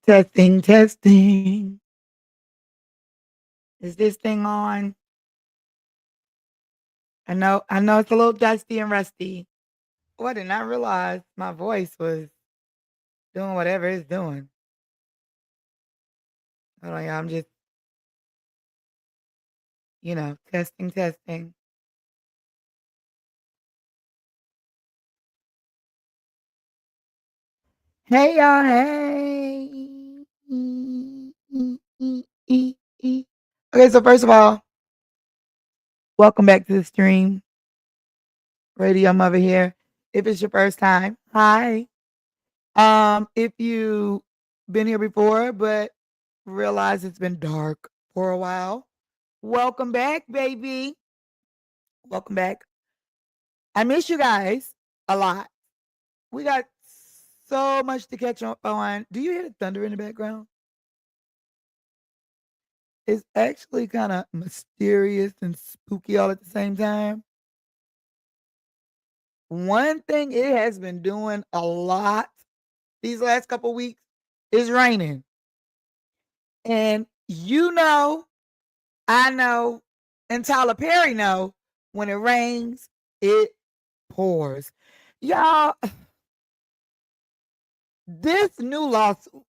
Testing, testing. Is this thing on? I know it's a little dusty and rusty. Oh, I did not realize my voice was doing whatever it's doing. Hold on, y'all. I'm just, testing, testing. Hey, y'all. Hey. Okay, so first of all, welcome back to the stream. Radio-Muva here. If it's your first time, hi. If you been here before but realize it's been dark for a while, welcome back, baby. Welcome back. I miss you guys a lot. We got so much to catch up on. Do you hear the thunder in the background? It's actually kind of mysterious and spooky all at the same time. One thing it has been doing a lot these last couple weeks is raining. And I know, and Tyler Perry know, when it rains, it pours. Y'all, this new lawsuit.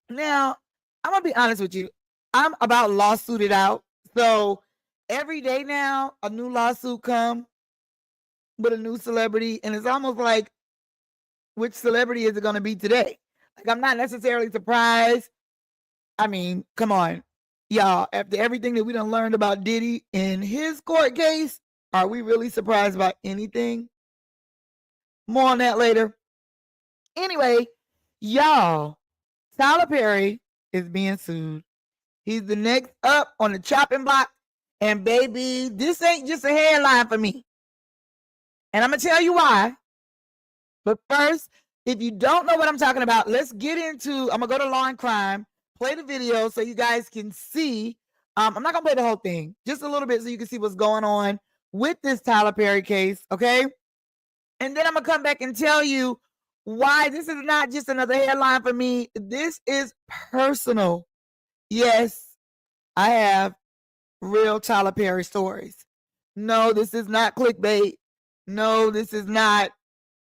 Now, I'm going to be honest with you. I'm about lawsuited out. So every day now, a new lawsuit come with a new celebrity. And it's almost like, which celebrity is it going to be today? Like, I'm not necessarily surprised. I mean, come on. Y'all, after everything that we done learned about Diddy in his court case, are we really surprised about anything? More on that later. Anyway, y'all, Tyler Perry is being sued. He's the next up on the chopping block. And baby, this ain't just a headline for me. And I'm going to tell you why. But first, if you don't know what I'm talking about, let's get into, I'm going to go to Law and Crime, play the video so you guys can see. I'm not going to play the whole thing, just a little bit so you can see what's going on with this Tyler Perry case, okay? And then I'm going to come back and tell you why this is not just another headline for me. This is personal. Yes, I have real Tyler Perry stories. No, this is not clickbait. No, this is not,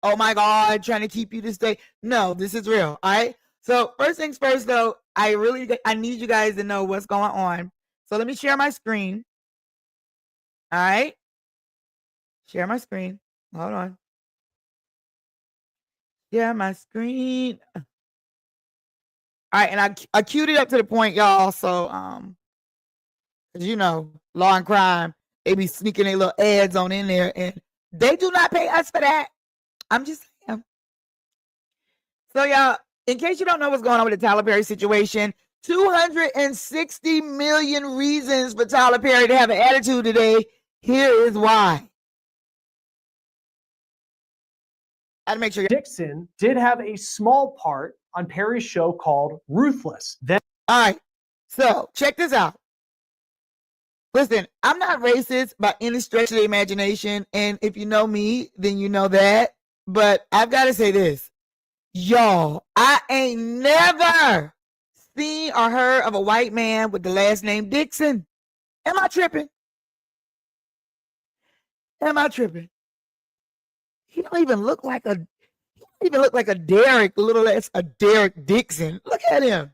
oh my God, trying to keep you to stay. No, this is real. All right. So first things first, though, I need you guys to know what's going on. So let me share my screen. All right. Share my screen. Hold on. Share my screen. All right. And I queued it up to the point, y'all. So, Law and Crime, they be sneaking their little ads on in there, and they do not pay us for that. I'm just saying. So, y'all, in case you don't know what's going on with the Tyler Perry situation, 260 million reasons for Tyler Perry to have an attitude today. Here is why. I had to make sure. Dixon did have a small part on Perry's show called Ruthless. All right. So, check this out. Listen, I'm not racist by any stretch of the imagination. And if you know me, then you know that. But I've got to say this. Y'all, I ain't never seen or heard of a white man with the last name Dixon. Am I tripping? Am I tripping? He don't even look like a Derek, little less a Derek Dixon. Look at him.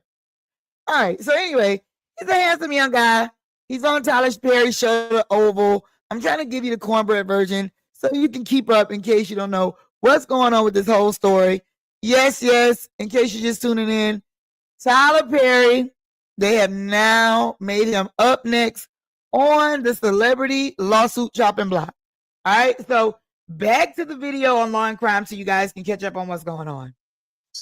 All right. So anyway, he's a handsome young guy. He's on Tyler Perry's show, The Oval. I'm trying to give you the cornbread version so you can keep up in case you don't know what's going on with this whole story. Yes, in case you're just tuning in, Tyler Perry, they have now made him up next on the celebrity lawsuit chopping block. All right, so back to the video on Law and Crime so you guys can catch up on what's going on.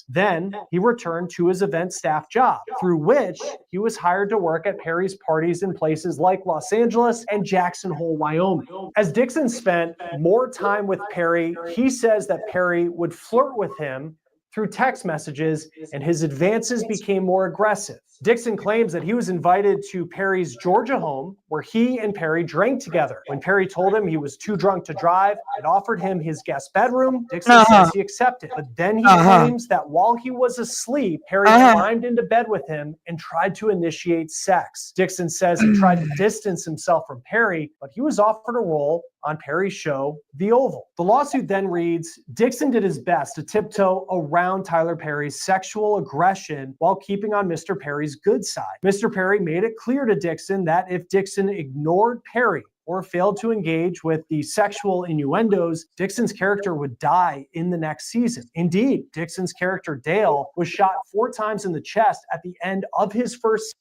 Then he returned to his event staff job, through which he was hired to work at Perry's parties in places like Los Angeles and Jackson Hole, Wyoming. As Dixon spent more time with Perry, he says that Perry would flirt with him through text messages, and his advances became more aggressive. Dixon claims that he was invited to Perry's Georgia home where he and Perry drank together. When Perry told him he was too drunk to drive and offered him his guest bedroom, Dixon says he accepted. But then he claims that while he was asleep, Perry climbed into bed with him and tried to initiate sex. Dixon says he tried to distance himself from Perry, but he was offered a role on Perry's show, The Oval. The lawsuit then reads, Dixon did his best to tiptoe around Tyler Perry's sexual aggression while keeping on Mr. Perry's good side. Mr. Perry made it clear to Dixon that if Dixon ignored Perry or failed to engage with the sexual innuendos, Dixon's character would die in the next season. Indeed, Dixon's character, Dale, was shot 4 times in the chest at the end of his first.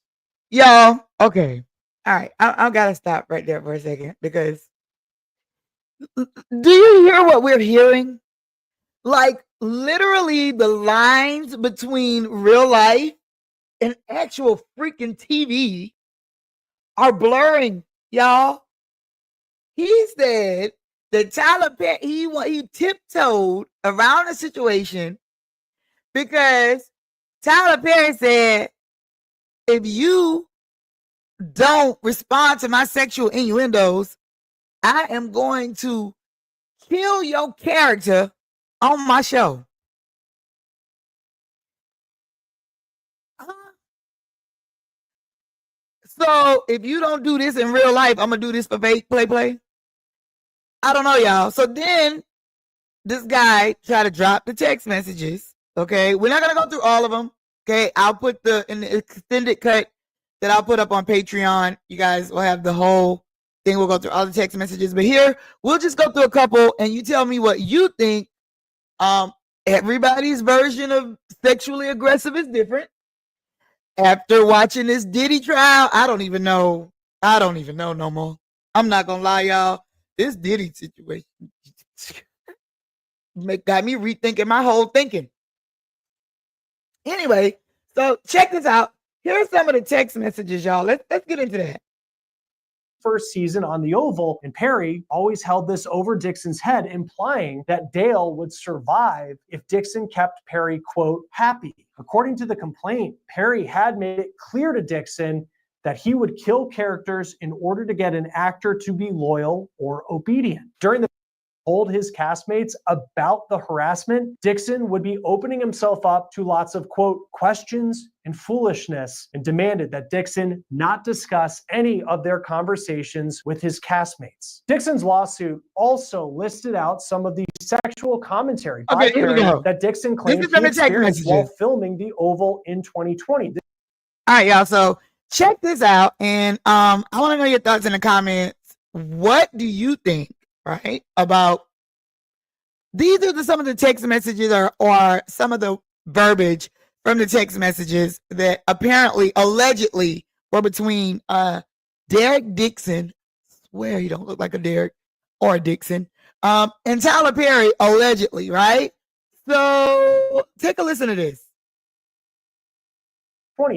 Y'all, okay. All right, I gotta stop right there for a second, because do you hear what we're hearing? Like, literally the lines between real life and actual freaking TV are blurring, y'all. He said that Tyler Perry, he tiptoed around the situation because Tyler Perry said, if you don't respond to my sexual innuendos, I am going to kill your character on my show. So if you don't do this in real life, I'm going to do this for fake play. I don't know, y'all. So then this guy tried to drop the text messages. Okay. We're not going to go through all of them. Okay. I'll put in the extended cut that I'll put up on Patreon. You guys will have the whole thing. We'll go through all the text messages, but here we'll just go through a couple and you tell me what you think. Everybody's version of sexually aggressive is different. After watching this Diddy trial, I don't even know no more. I'm not gonna lie, y'all. This Diddy situation got me rethinking my whole thinking. Anyway, so check this out. Here are some of the text messages, y'all. Let's get into that. First season on The Oval, and Perry always held this over Dixon's head, implying that Dale would survive if Dixon kept Perry, quote, happy. According to the complaint, Perry had made it clear to Dixon that he would kill characters in order to get an actor to be loyal or obedient. During the told his castmates about the harassment, Dixon would be opening himself up to lots of, quote, questions and foolishness, and demanded that Dixon not discuss any of their conversations with his castmates. Dixon's lawsuit also listed out some of the sexual commentary by Perry that Dixon claimed he experienced while filming The Oval in 2020. All right, y'all, so check this out, and I want to know your thoughts in the comments. What do you think? Right, about these are some of the text messages or some of the verbiage from the text messages that apparently, allegedly, were between Derek Dixon, swear he don't look like a Derek or a Dixon, and Tyler Perry, allegedly, right? So take a listen to this.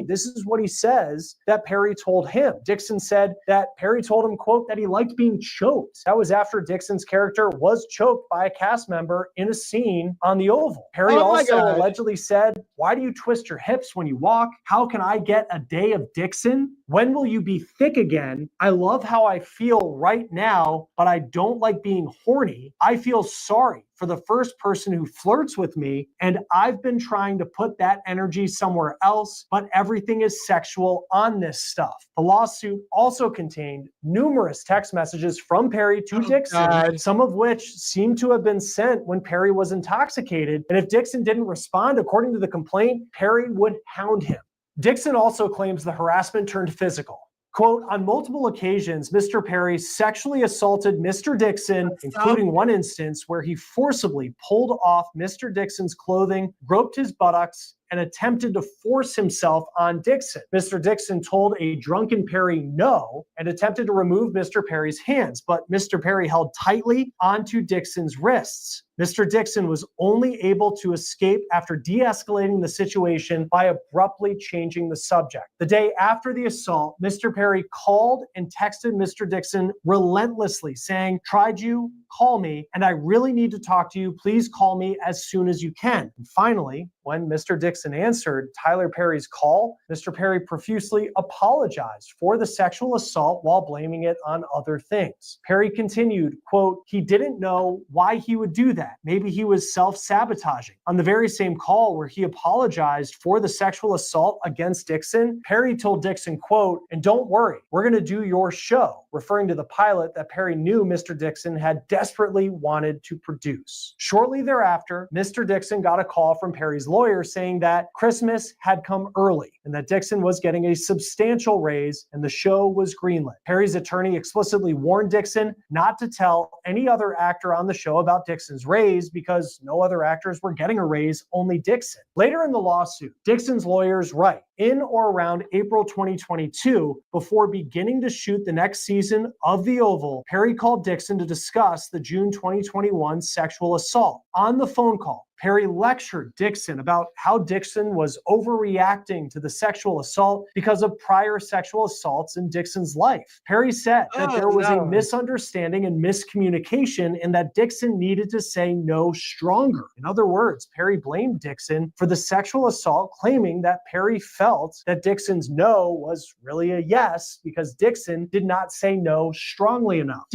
This is what he says that Perry told him. Dixon said that Perry told him, quote, that he liked being choked. That was after Dixon's character was choked by a cast member in a scene on The Oval. Perry also allegedly said, why do you twist your hips when you walk? How can I get a day of Dixon? When will you be thick again? I love how I feel right now, but I don't like being horny. I feel sorry for the first person who flirts with me, and I've been trying to put that energy somewhere else, but everything is sexual on this stuff. The lawsuit also contained numerous text messages from Perry to Dixon, some of which seem to have been sent when Perry was intoxicated, and if Dixon didn't respond, according to the complaint, Perry would hound him. Dixon also claims the harassment turned physical. Quote, on multiple occasions, Mr. Perry sexually assaulted Mr. Dixon, including one instance where he forcibly pulled off Mr. Dixon's clothing, groped his buttocks, and attempted to force himself on Dixon. Mr. Dixon told a drunken Perry no and attempted to remove Mr. Perry's hands, but Mr. Perry held tightly onto Dixon's wrists. Mr. Dixon was only able to escape after de-escalating the situation by abruptly changing the subject. The day after the assault, Mr. Perry called and texted Mr. Dixon relentlessly, saying, tried you, call me, and I really need to talk to you. Please call me as soon as you can. And finally, when Mr. Dixon answered Tyler Perry's call, Mr. Perry profusely apologized for the sexual assault while blaming it on other things. Perry continued, quote, he didn't know why he would do that. Maybe he was self-sabotaging. On the very same call where he apologized for the sexual assault against Dixon, Perry told Dixon, quote, and don't worry, we're going to do your show, referring to the pilot that Perry knew Mr. Dixon had desperately wanted to produce. Shortly thereafter, Mr. Dixon got a call from Perry's lawyer saying that Christmas had come early and that Dixon was getting a substantial raise and the show was greenlit. Perry's attorney explicitly warned Dixon not to tell any other actor on the show about Dixon's raise because no other actors were getting a raise, only Dixon. Later in the lawsuit, Dixon's lawyers write, in or around April 2022, before beginning to shoot the next season of The Oval, Perry called Dixon to discuss the June 2021 sexual assault. On the phone call, Perry lectured Dixon about how Dixon was overreacting to the sexual assault because of prior sexual assaults in Dixon's life. Perry said that there was a misunderstanding and miscommunication and that Dixon needed to say no stronger. In other words, Perry blamed Dixon for the sexual assault, claiming that Perry felt that Dixon's no was really a yes because Dixon did not say no strongly enough.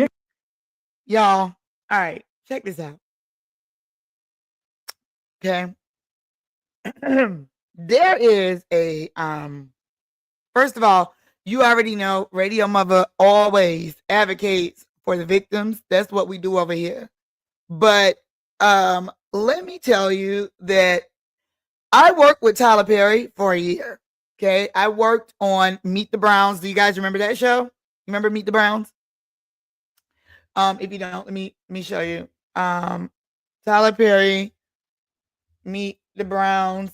Y'all, all right, check this out. Okay. There is a first of all, you already know Radio-Muva always advocates for the victims. That's what we do over here. But let me tell you that I worked with Tyler Perry for a year. Okay. I worked on Meet the Browns. Do you guys remember that show? You remember Meet the Browns? If you don't, let me show you. Tyler Perry, Meet the Browns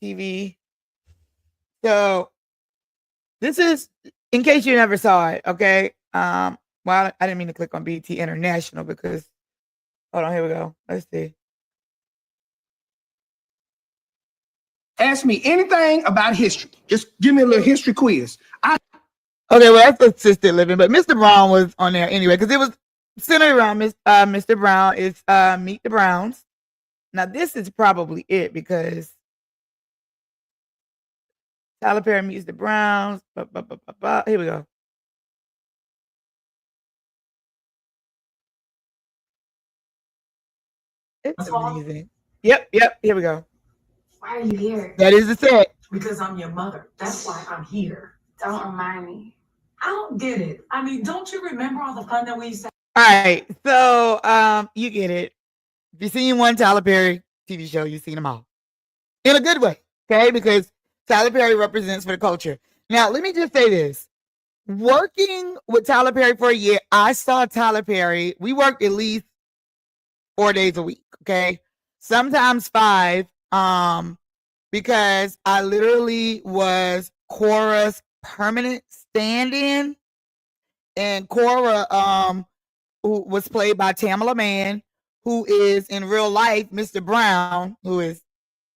TV. So this is, in case you never saw it, okay? Well, I didn't mean to click on BT International because, hold on, here we go. Let's see. Ask me anything about history. Just give me a little history quiz. Okay, well, that's assisted living, but Mr. Brown was on there anyway because it was centered around Mr. Brown. It's Meet the Browns. Now, this is probably it because Tyler Perry meets the Browns. Here we go. It's amazing. Yep. Here we go. Why are you here? That is the set. Because I'm your mother. That's why I'm here. Don't remind me. I don't get it. I mean, don't you remember all the fun that we used to All right. So you get it. If you've seen one Tyler Perry TV show, you've seen them all. In a good way. Okay? Because Tyler Perry represents for the culture. Now, let me just say this. Working with Tyler Perry for a year, I saw Tyler Perry. We worked at least 4 days a week. Okay? Sometimes 5. Because I literally was Cora's permanent stand-in. And Cora who was played by Tamala Mann, who is in real life Mr. Brown, who is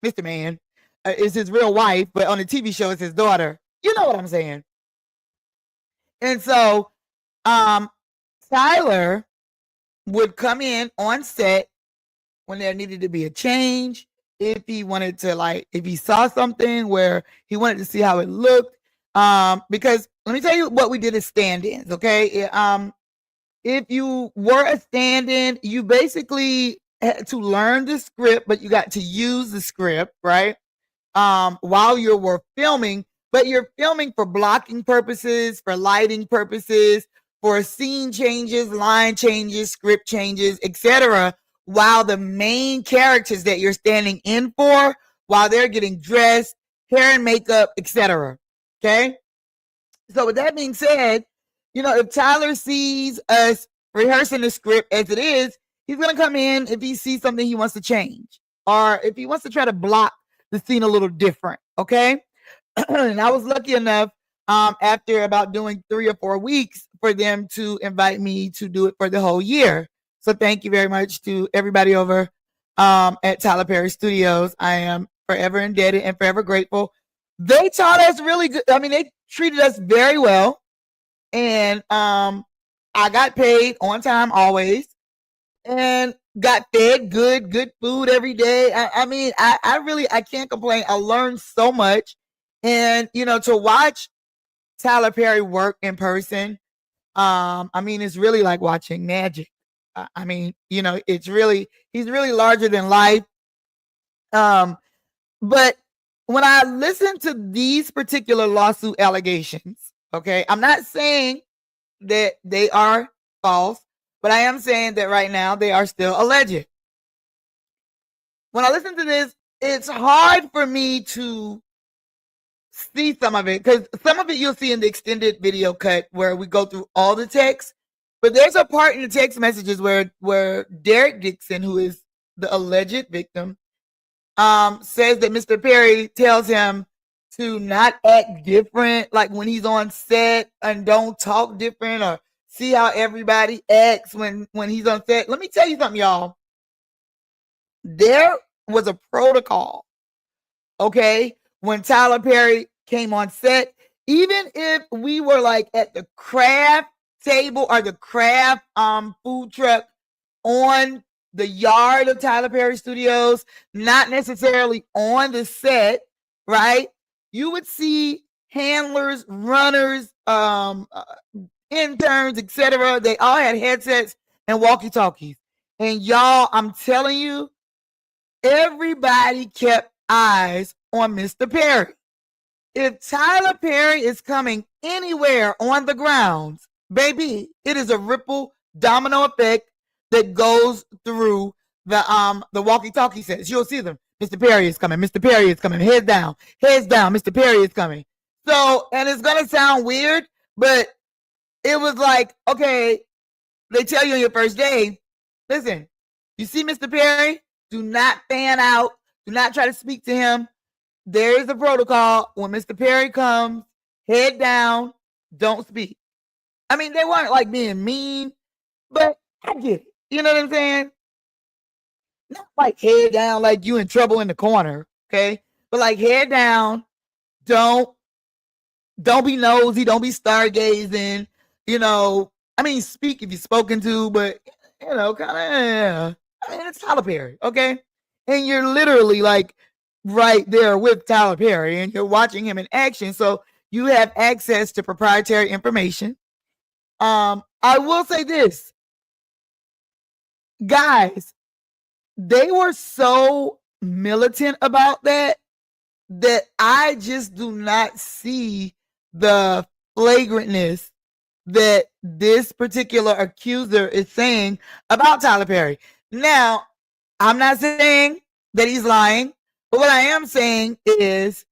Mr. Mann, is his real wife, but on the TV show it's his daughter. You know what I'm saying? And so Tyler would come in on set when there needed to be a change, if he wanted to, if he saw something where he wanted to see how it looked. Because let me tell you what we did as stand-ins, okay? If you were a stand-in, you basically had to learn the script, but you got to use the script, right? While you were filming, but you're filming for blocking purposes, for lighting purposes, for scene changes, line changes, script changes, etc. While the main characters that you're standing in for, while they're getting dressed, hair and makeup, etc. Okay? So with that being said, if Tyler sees us rehearsing the script as it is, he's going to come in if he sees something he wants to change, or if he wants to try to block the scene a little different, okay? And I was lucky enough, after about doing 3 or 4 weeks, for them to invite me to do it for the whole year. So thank you very much to everybody over at Tyler Perry Studios. I am forever indebted and forever grateful. They taught us really good. I mean, they treated us very well. And I got paid on time always, and got fed good food every day. I mean, I really, I can't complain. I learned so much. And, you know, to watch Tyler Perry work in person, I mean, it's really like watching magic. I mean, you know, it's really, he's really larger than life. But when I listen to these particular lawsuit allegations, okay, I'm not saying that they are false, but I am saying that right now they are still alleged. When I listen to this, it's hard for me to see some of it, because some of it you'll see in the extended video cut where we go through all the text. But there's a part in the text messages where Derek Dixon, who is the alleged victim, says that Mr. Perry tells him to not act different, like when he's on set, and don't talk different, or see how everybody acts when he's on set. Let me tell you something, y'all. There was a protocol, okay, when Tyler Perry came on set. Even if we were like at the craft table or the craft food truck on the yard of Tyler Perry Studios, not necessarily on the set, right? You would see handlers, runners, interns, etc. They all had headsets and walkie-talkies. And y'all, I'm telling you, everybody kept eyes on Mr. Perry. If Tyler Perry is coming anywhere on the grounds, baby, it is a ripple domino effect that goes through the walkie-talkie sets. You'll see them. Mr. Perry is coming. Mr. Perry is coming. Heads down. Mr. Perry is coming. So, and it's gonna sound weird, but it was like, okay, they tell you on your first day, listen, you see Mr. Perry, do not fan out. Do not try to speak to him. There is a protocol. When Mr. Perry comes, head down, don't speak. I mean, they weren't like being mean, but I get it. You know what I'm saying? Not like head down, like you in trouble in the corner, okay? But like head down, don't be nosy, don't be stargazing, you know. I mean, speak if you're spoken to, but you know, kind of, I mean, it's Tyler Perry, okay? And you're literally like right there with Tyler Perry, and you're watching him in action, so you have access to proprietary information. I will say this, guys, they were so militant about that I just do not see the flagrantness that this particular accuser is saying about Tyler Perry. Now, I'm not saying that he's lying, but what I am saying is,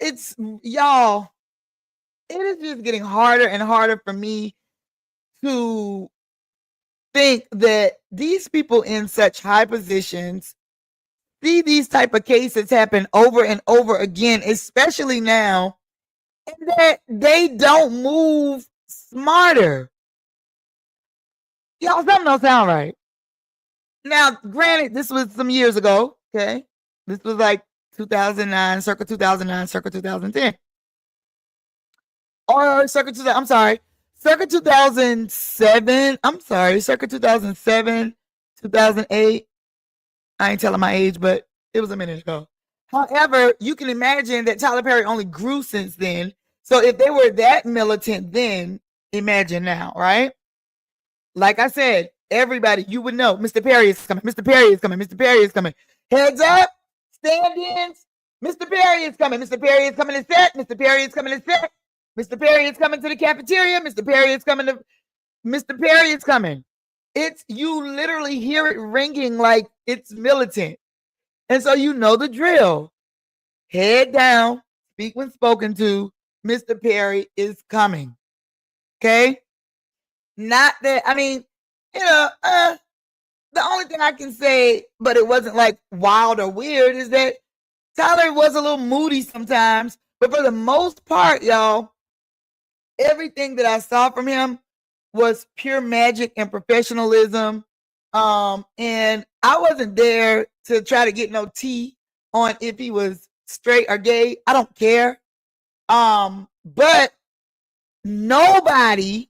it's, y'all, it is just getting harder and harder for me to think that these people in such high positions see these type of cases happen over and over again, especially now, and that they don't move smarter. Y'all, something don't sound right. Now, granted, this was some years ago, okay? This was like 2009, circa 2009, circa 2010. Or circa 2000, I'm sorry, circa 2007, circa 2007, 2008. I ain't telling my age, but it was a minute ago. However, you can imagine that Tyler Perry only grew since then. So if they were that militant then, imagine now, right? Like I said, everybody, you would know, Mr. Perry is coming, Mr. Perry is coming, Mr. Perry is coming. Heads up, stand-ins, Mr. Perry is coming, Mr. Perry is coming to set, Mr. Perry is coming to set, Mr. Perry is coming to the cafeteria, Mr. Perry is coming to, Mr. Perry is coming. It's, you literally hear it ringing like it's militant. And so you know the drill. Head down, speak when spoken to, Mr. Perry is coming. Okay? Not that, I mean, you know, the only thing I can say, but it wasn't like wild or weird, is that Tyler was a little moody sometimes. But for the most part, y'all, everything that I saw from him was pure magic and professionalism. And I wasn't there to try to get no tea on if he was straight or gay. I don't care. But Nobody,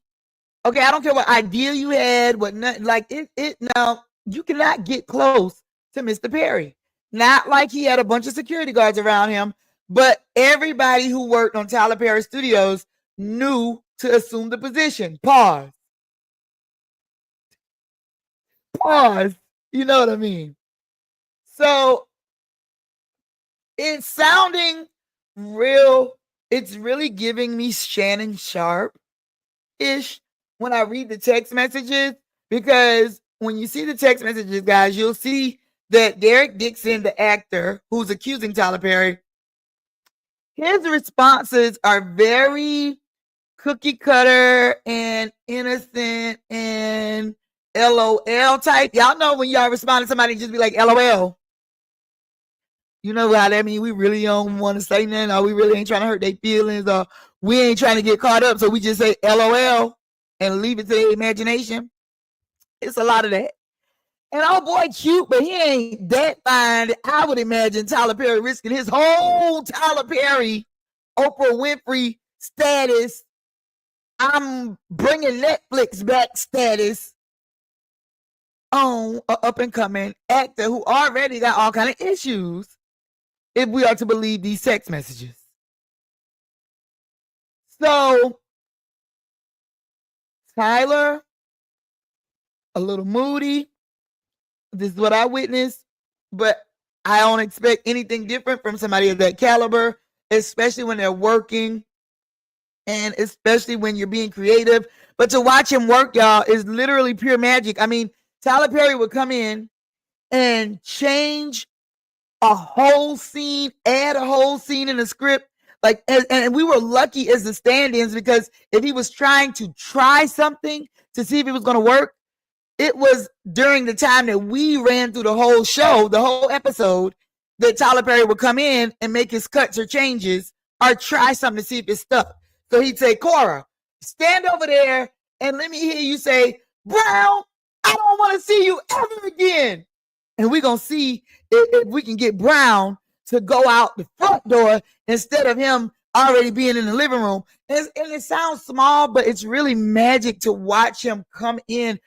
okay, I don't care what idea you had, what like it now, you cannot get close to Mr. Perry. Not like he had a bunch of security guards around him, but everybody who worked on Tyler Perry Studios knew to assume the position. Pause. You know what I mean? So it's sounding real. It's really giving me Shannon Sharp-ish when I read the text messages, because when you see the text messages, guys, you'll see that Derek Dixon, the actor who's accusing Tyler Perry, his responses are very cookie cutter and innocent and LOL type. Y'all know when y'all respond to somebody, just be like, LOL. You know what that means? We really don't want to say nothing, or we really ain't trying to hurt their feelings, or we ain't trying to get caught up, so we just say LOL and leave it to their imagination. It's a lot of that. And oh boy, cute, but he ain't that fine. I would imagine Tyler Perry risking his whole Tyler Perry, Oprah Winfrey status, I'm bringing Netflix back status on an up-and-coming actor who already got all kind of issues, if we are to believe these text messages. So, Tyler, a little moody. This is what I witnessed, but I don't expect anything different from somebody of that caliber, especially when they're working and especially when you're being creative. But to watch him work, y'all, is literally pure magic. I mean, Tyler Perry would come in and change a whole scene, add a whole scene in the script. Like, and we were lucky as the stand-ins, because if he was trying to try something to see if it was going to work, it was during the time that we ran through the whole show, the whole episode, that Tyler Perry would come in and make his cuts or changes or try something to see if it stuck. So he'd say, Cora, stand over there and let me hear you say, Brown, I don't want to see you ever again. And we're going to see if we can get Brown to go out the front door instead of him already being in the living room. And it sounds small, but it's really magic to watch him come in.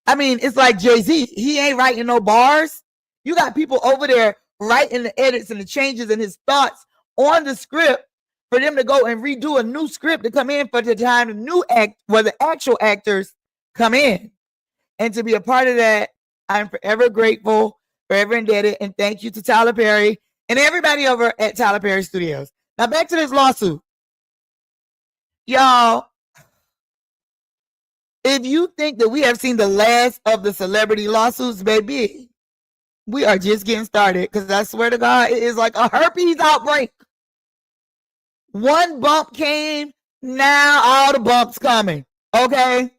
I mean, it's like Jay-Z. He ain't writing no bars. You got people over there writing the edits and the changes and his thoughts on the script for them to go and redo a new script to come in for the time the new act where the actual actors come in. And to be a part of that, I'm forever grateful, forever indebted, and thank you to Tyler Perry and everybody over at Tyler Perry Studios. Now back to this lawsuit. Y'all, if you think that we have seen the last of the celebrity lawsuits, baby, we are just getting started, because I swear to God, it is like a herpes outbreak. One bump came, now all the bumps coming, okay?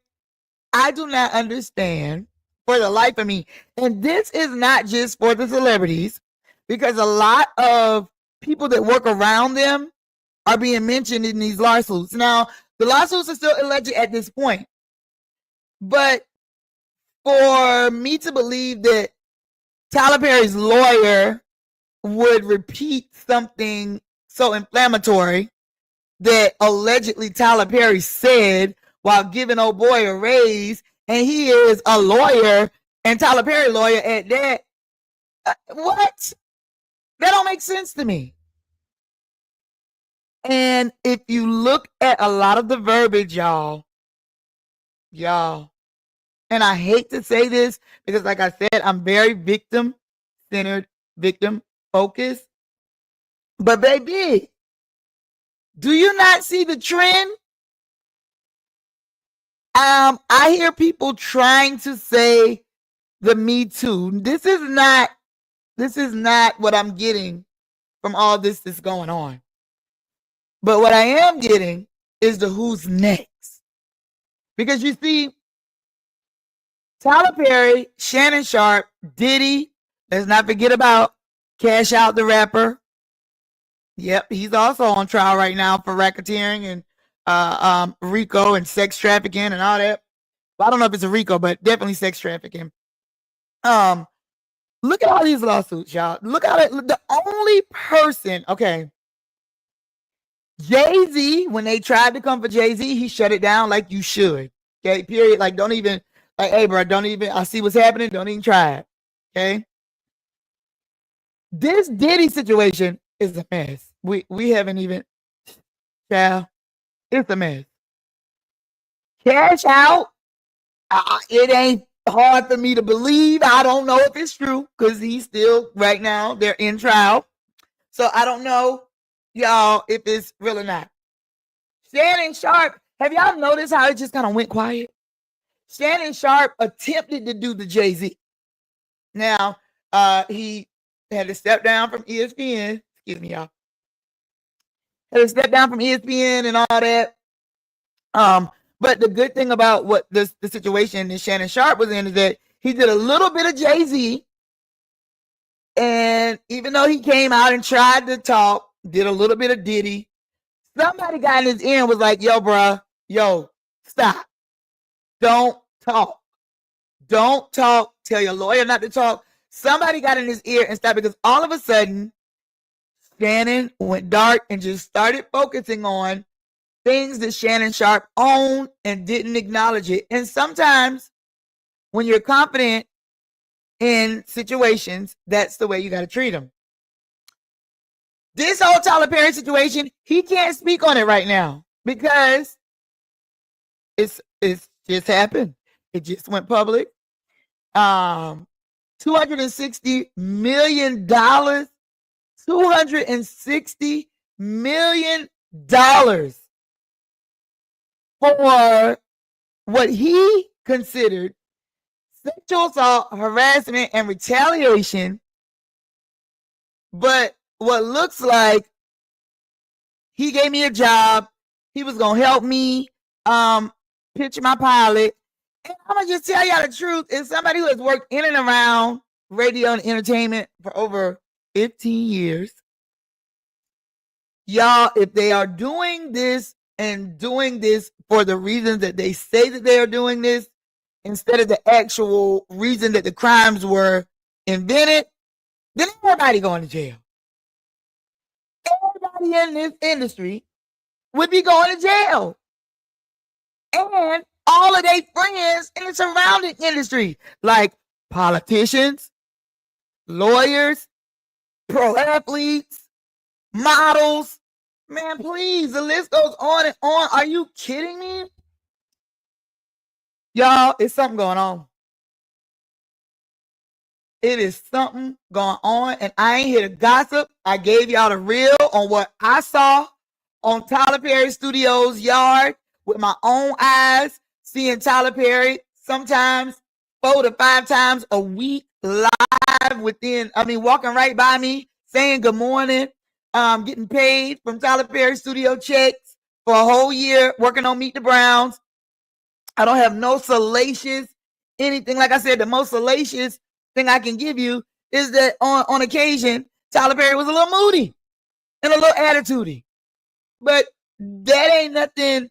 I do not understand for the life of me. And this is not just for the celebrities, because a lot of people that work around them are being mentioned in these lawsuits. Now, the lawsuits are still alleged at this point. But for me to believe that Tyler Perry's lawyer would repeat something so inflammatory that allegedly Tyler Perry said while giving old boy a raise, and he is a lawyer and Tyler Perry lawyer at that, what? That don't make sense to me. And if you look at a lot of the verbiage, y'all, and I hate to say this because, like I said, I'm very victim-centered, victim-focused. But baby, do you not see the trend? I hear people trying to say the Me Too. This is not what I'm getting from all this that's going on. But what I am getting is the who's next. Because you see, Tyler Perry, Shannon Sharp, Diddy, let's not forget about Cash Out the rapper. Yep, he's also on trial right now for racketeering and RICO and sex trafficking and all that. Well, I don't know if it's a RICO, but definitely sex trafficking. Look at all these lawsuits, y'all. Look at it. The only person, okay, Jay-Z, when they tried to come for Jay-Z, he shut it down like you should. Okay, period. Like, don't even, like, hey, bro, don't even, I see what's happening. Don't even try it. Okay. This Diddy situation is a mess. We haven't even, child, it's a mess. Cash out. It ain't hard for me to believe. I don't know if it's true because he's still, right now, they're in trial. So I don't know, y'all, if it's real or not. Shannon Sharp, have y'all noticed how it just kind of went quiet? Shannon Sharp attempted to do the Jay-Z. Now, he had to step down from ESPN. Excuse me, y'all. Had to step down from ESPN and all that. But the good thing about what the situation that Shannon Sharp was in is that he did a little bit of Jay-Z. And even though he came out and tried to talk, did a little bit of Diddy, somebody got in his ear and was like, yo, bruh, yo, stop. Don't talk. Don't talk. Tell your lawyer not to talk. Somebody got in his ear and stopped because all of a sudden, Shannon went dark and just started focusing on things that Shannon Sharp owned and didn't acknowledge it. And sometimes when you're confident in situations, that's the way you got to treat them. This whole Tyler Perry situation, he can't speak on it right now because it's just happened. It just went public. $260 million. $260 million for what he considered sexual assault, harassment, and retaliation. But what looks like he gave me a job. He was going to help me pitch my pilot. And I'm going to just tell y'all the truth. As somebody who has worked in and around radio and entertainment for over 15 years, y'all, if they are doing this and doing this for the reasons that they say that they are doing this, instead of the actual reason that the crimes were invented, then everybody going to jail. Everybody in this industry would be going to jail. And all of their friends in the surrounding industry, like politicians, lawyers, pro athletes, models. Man, please, the list goes on and on. Are you kidding me? Y'all, it's something going on. It is something going on, and I ain't here to gossip. I gave y'all the real on what I saw on Tyler Perry Studios' yard with my own eyes, seeing Tyler Perry sometimes 4 to 5 times a week live walking right by me, saying good morning, getting paid from Tyler Perry Studio checks for a whole year, working on Meet the Browns. I don't have no salacious anything. Like I said, the most salacious thing I can give you is that on occasion, Tyler Perry was a little moody and a little attitudey. But that ain't nothing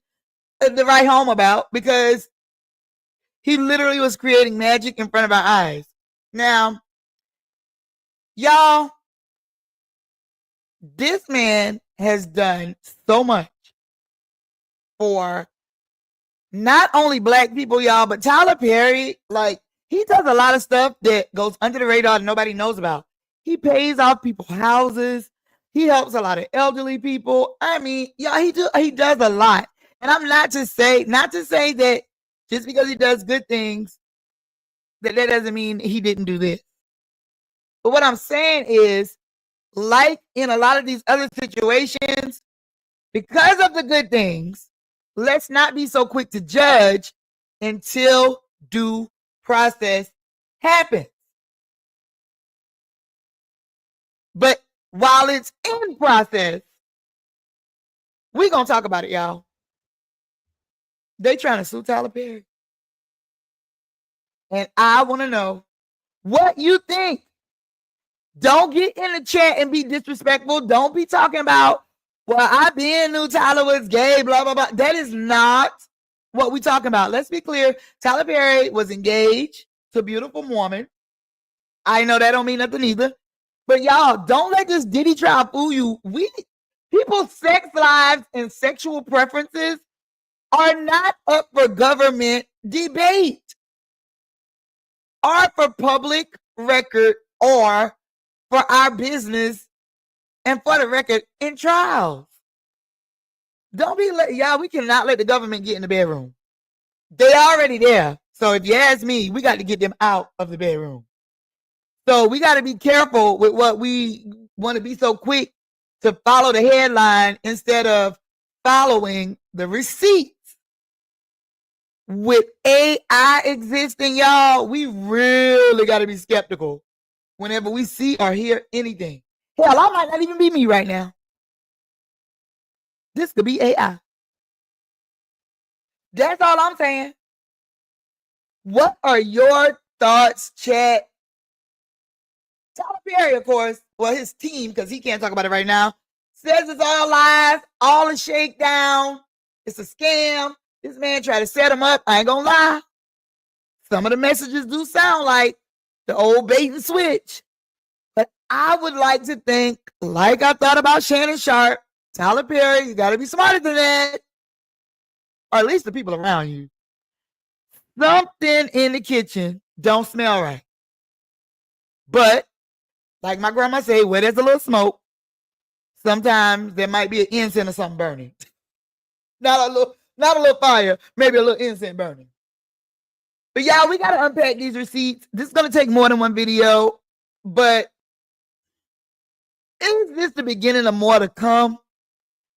to write home about because he literally was creating magic in front of our eyes. Now, y'all, this man has done so much for not only black people, y'all, but Tyler Perry, like, he does a lot of stuff that goes under the radar that nobody knows about. He pays off people's houses. He helps a lot of elderly people. I mean, y'all, he does a lot. And I'm not to say that just because he does good things, that doesn't mean he didn't do this. But what I'm saying is, like in a lot of these other situations, because of the good things, let's not be so quick to judge until due process happens. But while it's in process, we're going to talk about it, y'all. They trying to sue Tyler Perry. And I want to know what you think. Don't get in the chat and be disrespectful. Don't be talking about, well, I knew Tyler was gay, blah, blah, blah. That is not what we're talking about. Let's be clear. Tyler Perry was engaged to a beautiful woman. I know that don't mean nothing either. But y'all, don't let this Diddy trial fool you. People's sex lives and sexual preferences are not up for government debate or for public record or for our business and for the record in trials. Don't be y'all, we cannot let the government get in the bedroom. They already there. So if you ask me, we got to get them out of the bedroom. So we got to be careful with what we want to be so quick to follow the headline instead of following the receipts. With AI existing, y'all, we really got to be skeptical whenever we see or hear anything. Hell, I might not even be me right now. This could be AI. That's all I'm saying. What are your thoughts, chat? Tyler Perry, of course, well, his team, because he can't talk about it right now, says it's all lies, all a shakedown. It's a scam. This man tried to set him up. I ain't gonna lie. Some of the messages do sound like the old bait and switch. But I would like to think, like I thought about Shannon Sharp, Tyler Perry, you got to be smarter than that. Or at least the people around you. Something in the kitchen don't smell right. But, like my grandma say, where there's a little smoke, sometimes there might be an incense or something burning. Not a little fire, maybe a little incense burning. But yeah, we got to unpack these receipts. This is going to take more than one video. But is this the beginning of more to come?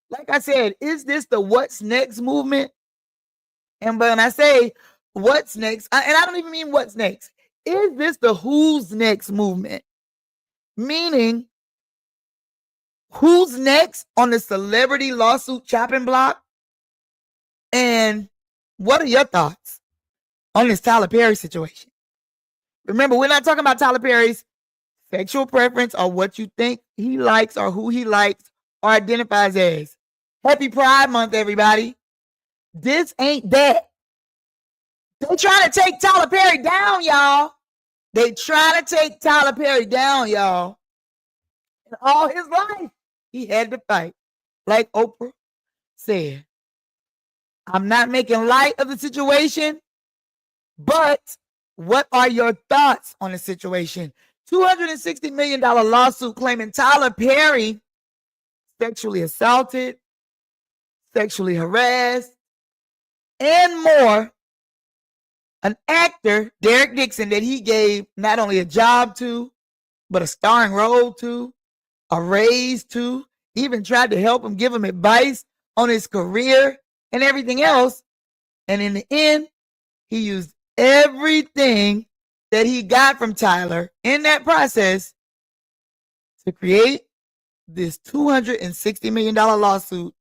Like I said, is this the what's next movement? And when I say what's next, and I don't even mean what's next, is this the who's next movement? Meaning, who's next on the celebrity lawsuit chopping block? And what are your thoughts on this Tyler Perry situation? Remember, we're not talking about Tyler Perry's sexual preference or what you think he likes or who he likes or identifies as. Happy Pride Month, everybody. This ain't that. They trying to take Tyler Perry down, y'all. They trying to take Tyler Perry down, y'all. And all his life, he had to fight. Like Oprah said, I'm not making light of the situation, but what are your thoughts on the situation? $260 million lawsuit claiming Tyler Perry sexually assaulted, sexually harassed, and more an actor, Derek Dixon, that he gave not only a job to, but a starring role to, a raise to, even tried to help him, give him advice on his career and everything else. And in the end, he used everything that he got from Tyler in that process to create this $260 million lawsuit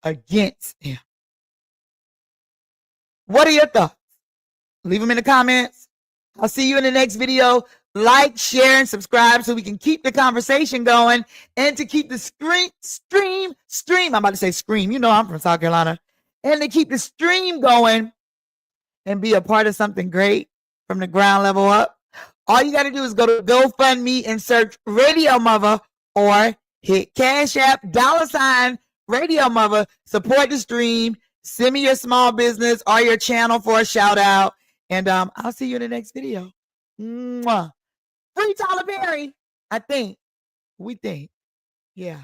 against him. What are your thoughts? Leave them in the comments. I'll see you in the next video. Like, share, and subscribe so we can keep the conversation going and to keep the stream. I'm about to say scream. You know I'm from South Carolina. And to keep the stream going and be a part of something great from the ground level up. All you got to do is go to GoFundMe and search Radio-Muva or hit Cash App, $ Radio-Muva. Support the stream. Send me your small business or your channel for a shout out. And I'll see you in the next video. Mwah. Free Tyler Perry. I think. We think. Yeah.